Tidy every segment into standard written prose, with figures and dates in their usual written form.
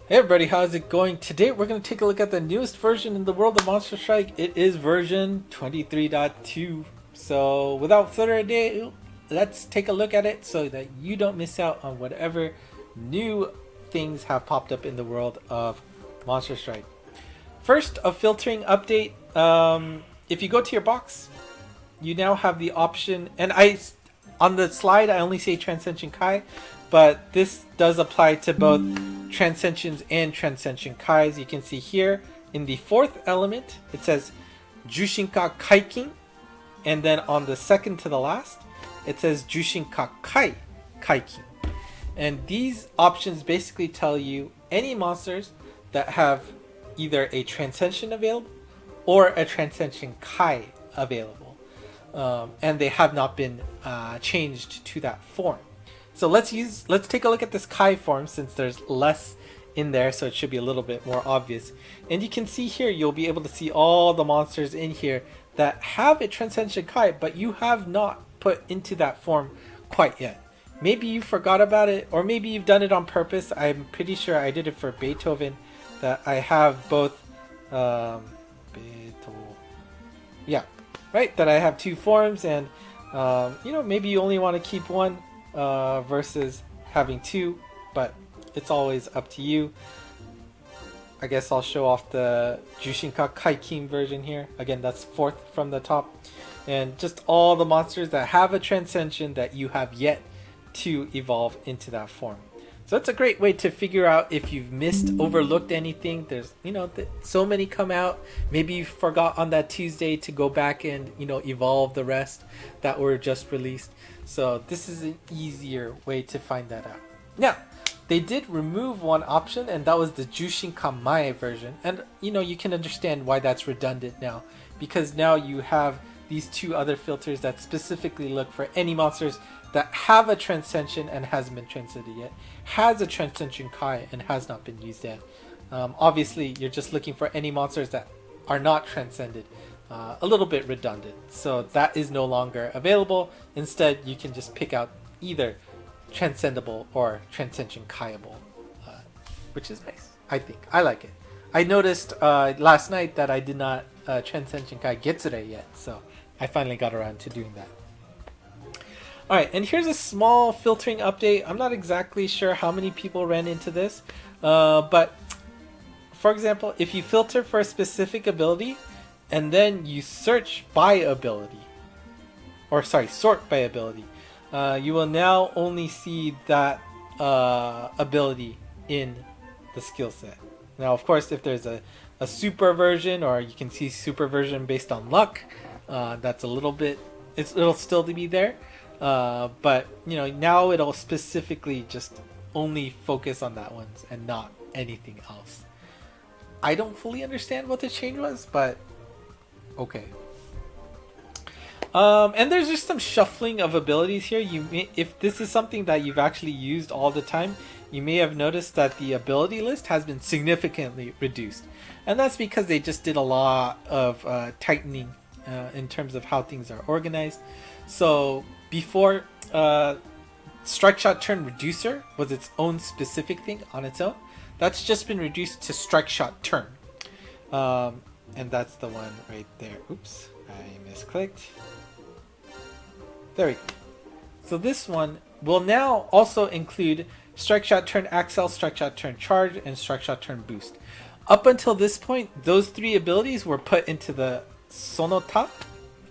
Hey everybody, how's it going? Today we're going to take a look at the newest version in the world of Monster Strike. It is version 23.2. So without further ado, let's take a look at it so that you don't miss out on whatever new things have popped up in the world of Monster Strike. First, a filtering update. If you go to your box, you now have the option, and on the slide I only say Transcension Kai, but this does apply to both Transcensions and Transcension Kais. You can see here in the fourth element it says Jushinka Kaikin, and then on the second to the last it says Jushinka Kai Kaikin. And these options basically tell you any monsters that have either a Transcension available or a Transcension Kai available, and they have not been changed to that form. So let's take a look at this Kai form, since there's less in there, so it should be a little bit more obvious. And you can see here, you'll be able to see all the monsters in here that have a Transcension Kai, but you have not put into that form quite yet. Maybe you forgot about it, or maybe you've done it on purpose. I'm pretty sure I did it for Beethoven, that I have both, that I have two forms, and maybe you only want to keep one versus having two, but it's always up to you. I guess I'll show off the Jushinka Kaikin version here. Again, that's fourth from the top, and just all the monsters that have a Transcension that you have yet to evolve into that form. So it's a great way to figure out if you've overlooked anything. There's, so many come out. Maybe you forgot on that Tuesday to go back and, evolve the rest that were just released. So this is an easier way to find that out. Now, they did remove one option, and that was the Jushinka Mae version. And, you can understand why that's redundant now, because now you have these two other filters that specifically look for any monsters that have a Transcension and hasn't been transcended yet, has a Transcension Kai and has not been used yet. Obviously, you're just looking for any monsters that are not transcended. A little bit redundant. So that is no longer available. Instead, you can just pick out either Transcendable or Transcension Kaiable, which is nice, I think. I like it. I noticed last night that I did not Transcension Kai Getsure yet, so I finally got around to doing that. Alright, and here's a small filtering update. I'm not exactly sure how many people ran into this, but for example, if you filter for a specific ability and then you search by ability, sort by ability, you will now only see that ability in the skill set. Now, of course, if there's a super version, or you can see super version based on luck, that's a little bit, it'll still be there. But now it'll specifically just only focus on that ones and not anything else. I don't fully understand what the change was, but okay. And there's just some shuffling of abilities here. If this is something that you've actually used all the time, you may have noticed that the ability list has been significantly reduced, and that's because they just did a lot of tightening in terms of how things are organized. So before, Strike Shot Turn Reducer was its own specific thing on its own. That's just been reduced to Strike Shot Turn. And that's the one right there. Oops, I misclicked. There we go. So this one will now also include Strike Shot Turn Accel, Strike Shot Turn Charge, and Strike Shot Turn Boost. Up until this point, those three abilities were put into the Sonota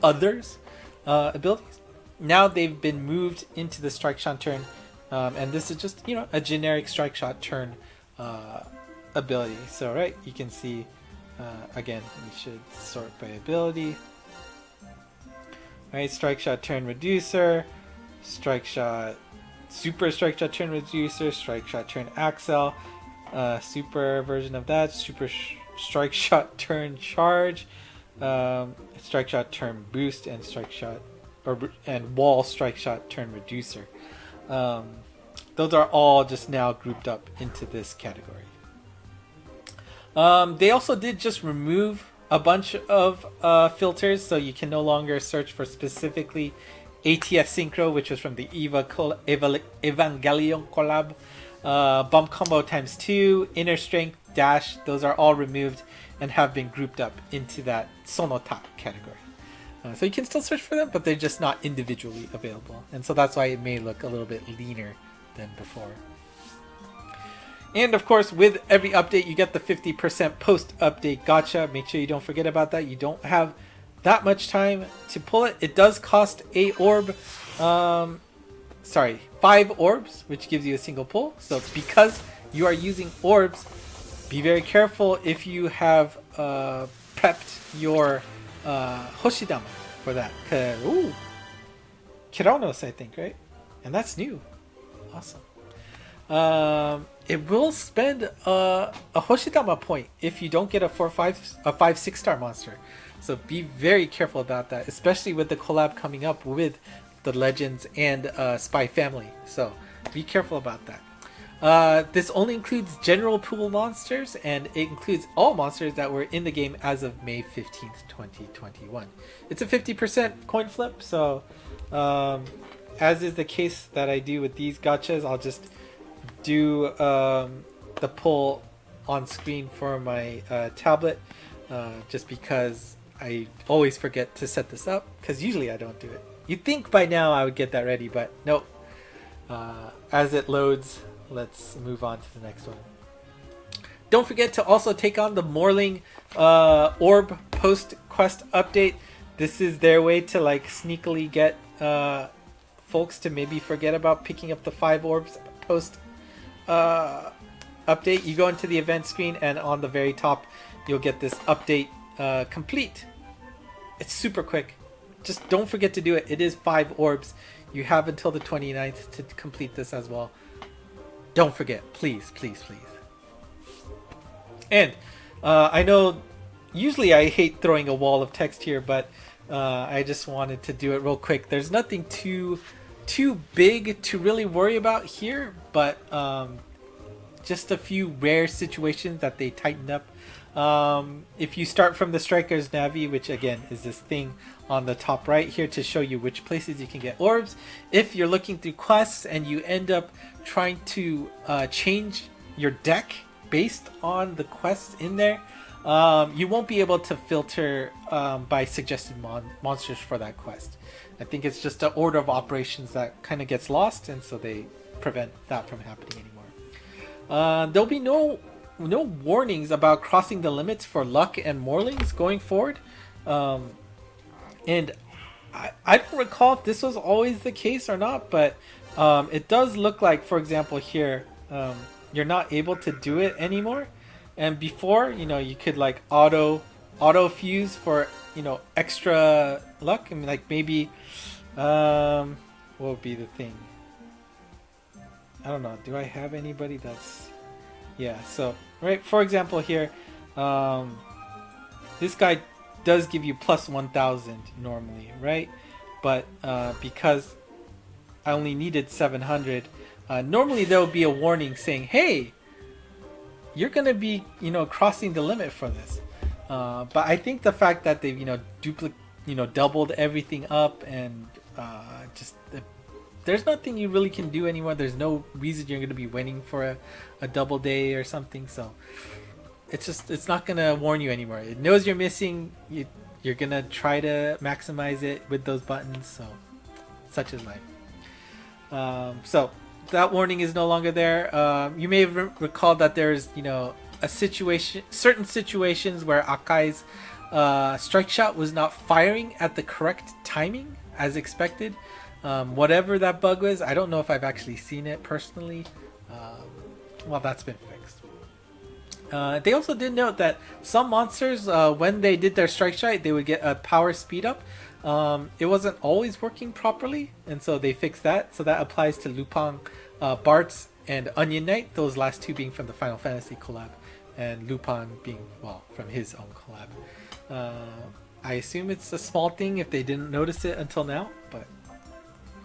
Others abilities. Now they've been moved into the Strike Shot Turn, and this is just, a generic Strike Shot Turn ability. So, right, you can see, again, we should sort by ability. Right, Strike Shot Turn Reducer, Strike Shot, Super Strike Shot Turn Reducer, Strike Shot Turn Accel, super version of that, Super Strike Shot Turn Charge, Strike Shot Turn Boost, and Strike Shot and Wall Strike Shot Turn Reducer. Those are all just now grouped up into this category. They also did just remove a bunch of filters, so you can no longer search for specifically ATF Synchro, which was from the Evangelion collab. bump combo times 2, inner strength, dash, those are all removed and have been grouped up into that sonota category. So you can still search for them, but they're just not individually available. And so that's why it may look a little bit leaner than before. And of course, with every update, you get the 50% post-update gacha. Make sure you don't forget about that. You don't have that much time to pull it. It does cost a orb, 5 orbs, which gives you a single pull. So because you are using orbs, be very careful if you have prepped your Hoshidama for that. Ooh, Kiranos, I think, right? And that's new. Awesome. It will spend a Hoshidama point if you don't get a 5-6 star monster. So be very careful about that, especially with the collab coming up with the Legends and Spy Family. So be careful about that. This only includes general pool monsters, and it includes all monsters that were in the game as of May 15th, 2021. It's a 50% coin flip, so as is the case that I do with these gachas, I'll just do the pull on screen for my tablet, just because I always forget to set this up, because usually I don't do it. You'd think by now I would get that ready, but nope. As it loads, let's move on to the next one. Don't forget to also take on the Morling Orb post quest update. This is their way to like sneakily get folks to maybe forget about picking up the 5 orbs post update. You go into the event screen, and on the very top you'll get this update complete. It's super quick. Just don't forget to do it. It is 5 orbs. You have until the 29th to complete this as well. Don't forget, please, please, please. And I know usually I hate throwing a wall of text here, but I just wanted to do it real quick. There's nothing too big to really worry about here, but just a few rare situations that they tightened up. If you start from the Striker's Navi, which again is this thing on the top right here to show you which places you can get orbs. If you're looking through quests and you end up trying to change your deck based on the quests in there, you won't be able to filter by suggested monsters for that quest. I think it's just an order of operations that kind of gets lost, and so they prevent that from happening anymore. There'll be no warnings about crossing the limits for luck and morlings going forward. And I don't recall if this was always the case or not, but it does look like, for example, here, you're not able to do it anymore. And before, you could like auto fuse for, extra luck. I mean, like maybe, what would be the thing? I don't know. Do I have anybody that's, yeah. So, right. For example, here, this guy does give you plus 1,000 normally, right? But because I only needed 700, normally there will be a warning saying, hey, you're gonna be crossing the limit for this. But I think the fact that they've doubled everything up, and there's nothing you really can do anymore. There's no reason you're gonna be waiting for a double day or something, so it's not gonna warn you anymore. It knows you're missing. You're gonna try to maximize it with those buttons. So such is life. So that warning is no longer there. You may have recalled that there's certain situations where Akai's strike shot was not firing at the correct timing as expected. Whatever that bug was, I don't know if I've actually seen it personally. Well, that's been fixed. They also did note that some monsters, when they did their strike shot, they would get a power speed up. It wasn't always working properly, and so they fixed that. So that applies to Lupin, Bartz, and Onion Knight, those last two being from the Final Fantasy collab, and Lupin being, well, from his own collab. I assume it's a small thing if they didn't notice it until now, but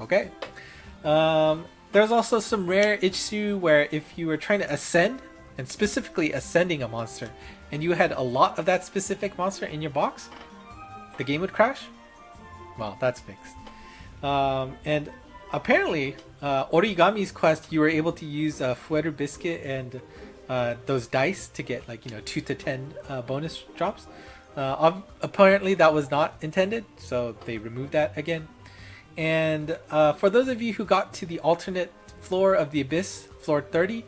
okay. There's also some rare issue where if you were trying to ascend, and specifically ascending a monster, and you had a lot of that specific monster in your box, the game would crash. Well, that's fixed. And apparently, Origami's quest, you were able to use Fueru Biscuit and those dice to get like 2 to 10 bonus drops. Apparently that was not intended, so they removed that again. And for those of you who got to the alternate floor of the Abyss, floor 30,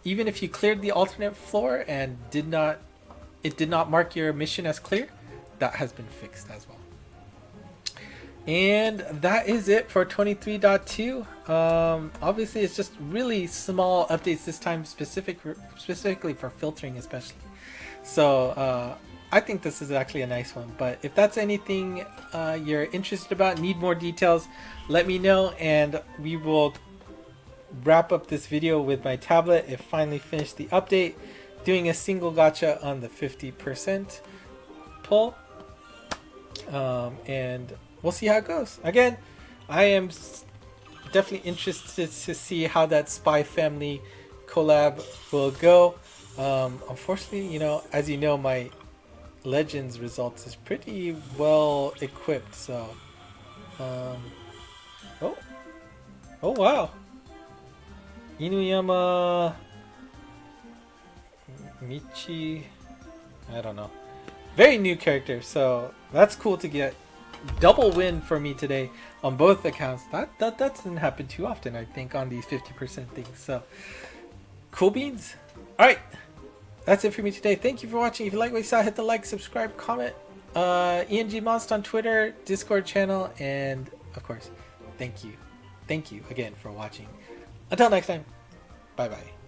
even if you cleared the alternate floor and it did not mark your mission as clear, that has been fixed as well. And that is it for 23.2. Obviously it's just really small updates this time, specifically for filtering especially. So I think this is actually a nice one, but if that's anything you're interested about, need more details, let me know, and we will wrap up this video with my tablet. It finally finished the update, doing a single gacha on the 50% pull, and we'll see how it goes. Again, I am definitely interested to see how that Spy Family collab will go. Unfortunately, as you know, my Legends results is pretty well equipped, so oh wow, Inuyama Michi, I don't know, very new character, so that's cool to get. Double win for me today on both accounts. That doesn't happen too often, I think, on these 50% things. So cool beans. All right, that's it for me today. Thank you for watching. If you like what you saw, hit the like, subscribe, comment. ENG Monst on Twitter, Discord channel, and of course, thank you again for watching. Until next time, bye bye.